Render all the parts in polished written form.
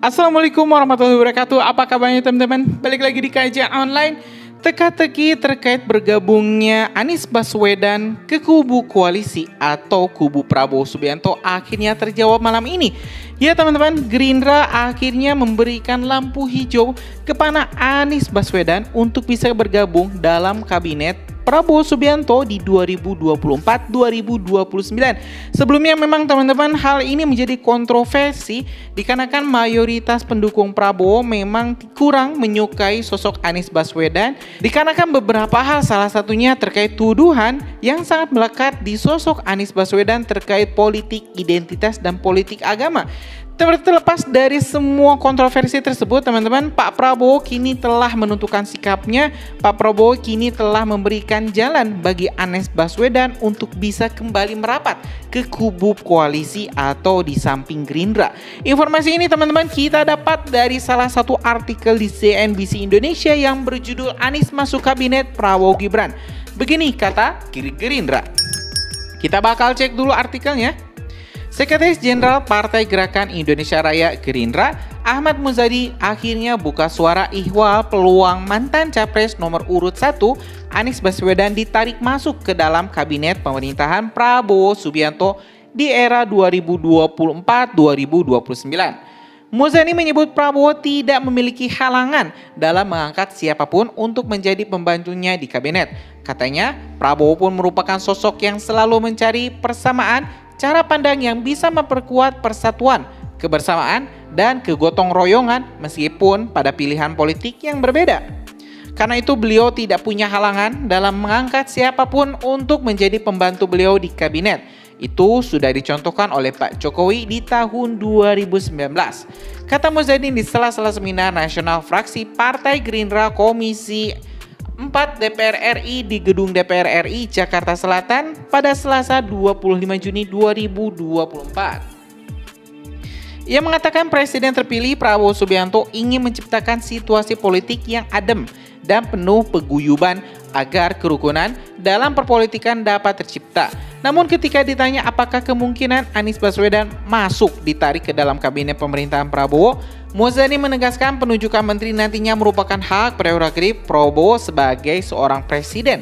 Assalamualaikum warahmatullahi wabarakatuh. Apa kabarnya teman-teman? Balik lagi di kajian online. Teka-teki terkait bergabungnya Anies Baswedan ke kubu koalisi atau kubu Prabowo Subianto akhirnya terjawab malam ini. Ya teman-teman, Gerindra akhirnya memberikan lampu hijau kepada Anies Baswedan untuk bisa bergabung dalam kabinet Prabowo Subianto di 2024-2029. Sebelumnya memang teman-teman hal ini menjadi kontroversi dikarenakan mayoritas pendukung Prabowo memang kurang menyukai sosok Anies Baswedan dikarenakan beberapa hal, salah satunya terkait tuduhan yang sangat melekat di sosok Anies Baswedan terkait politik identitas dan politik agama. Terlepas dari semua kontroversi tersebut, teman-teman, Pak Prabowo kini telah menentukan sikapnya. Pak Prabowo kini telah memberikan jalan bagi Anies Baswedan untuk bisa kembali merapat ke kubu koalisi atau di samping Gerindra. Informasi ini teman-teman kita dapat dari salah satu artikel di CNBC Indonesia yang berjudul Anies masuk kabinet Prabowo Gibran. Begini kata Gerindra. Kita bakal cek dulu artikelnya. Sekretaris Jenderal Partai Gerakan Indonesia Raya Gerindra, Ahmad Muzadi akhirnya buka suara ihwal peluang mantan Capres nomor urut 1, Anies Baswedan ditarik masuk ke dalam kabinet pemerintahan Prabowo Subianto di era 2024-2029. Muzani menyebut Prabowo tidak memiliki halangan dalam mengangkat siapapun untuk menjadi pembantunya di kabinet. Katanya, Prabowo pun merupakan sosok yang selalu mencari persamaan, cara pandang yang bisa memperkuat persatuan, kebersamaan, dan kegotong royongan meskipun pada pilihan politik yang berbeda. Karena itu beliau tidak punya halangan dalam mengangkat siapapun untuk menjadi pembantu beliau di kabinet. Itu sudah dicontohkan oleh Pak Jokowi di tahun 2019. Kata Muzadin di sela-sela seminar nasional fraksi Partai Gerindra Komisi 4 DPR RI di Gedung DPR RI Jakarta Selatan pada Selasa 25 Juni 2024. Ia mengatakan Presiden terpilih Prabowo Subianto ingin menciptakan situasi politik yang adem dan penuh paguyuban agar kerukunan dalam perpolitikan dapat tercipta. Namun ketika ditanya apakah kemungkinan Anies Baswedan masuk ditarik ke dalam kabinet pemerintahan Prabowo, Muzani menegaskan penunjukan menteri nantinya merupakan hak prerogatif Prabowo sebagai seorang presiden.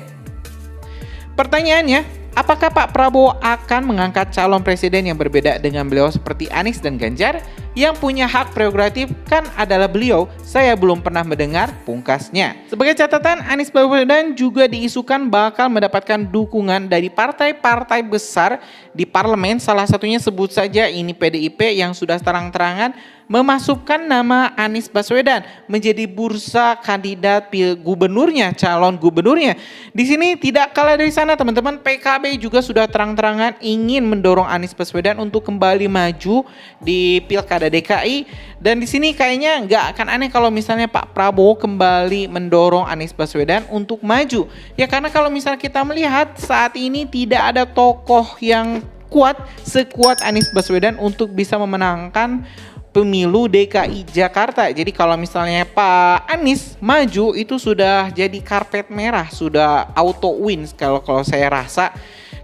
Pertanyaannya, apakah Pak Prabowo akan mengangkat calon presiden yang berbeda dengan beliau seperti Anies dan Ganjar? Yang punya hak prerogatif kan adalah beliau, saya belum pernah mendengar pungkasnya. Sebagai catatan, Anies Baswedan juga diisukan bakal mendapatkan dukungan dari partai-partai besar di parlemen, salah satunya sebut saja ini PDIP yang sudah terang-terangan memasukkan nama Anies Baswedan menjadi bursa kandidat gubernurnya, calon gubernurnya. Di sini tidak kalah dari sana teman-teman, PKB juga sudah terang-terangan ingin mendorong Anies Baswedan untuk kembali maju di Pilkada DKI, dan di sini kayaknya nggak akan aneh kalau misalnya Pak Prabowo kembali mendorong Anies Baswedan untuk maju. Ya karena kalau misalnya kita melihat saat ini tidak ada tokoh yang kuat sekuat Anies Baswedan untuk bisa memenangkan pemilu DKI Jakarta. Jadi kalau misalnya Pak Anies maju itu sudah jadi karpet merah, sudah auto win kalau saya rasa.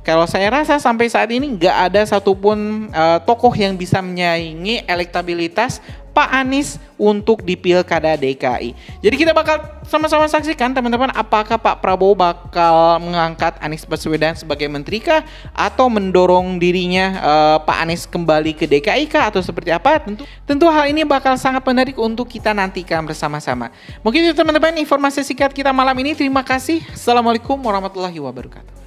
Kalau saya rasa sampai saat ini nggak ada satupun tokoh yang bisa menyaingi elektabilitas Pak Anies untuk di Pilkada DKI. Jadi kita bakal sama-sama saksikan teman-teman apakah Pak Prabowo bakal mengangkat Anies Baswedan sebagai menteri kah atau mendorong dirinya Pak Anies kembali ke DKI kah atau seperti apa? Tentu hal ini bakal sangat menarik untuk kita nantikan bersama-sama. Mungkin itu teman-teman informasi singkat kita malam ini. Terima kasih. Assalamualaikum warahmatullahi wabarakatuh.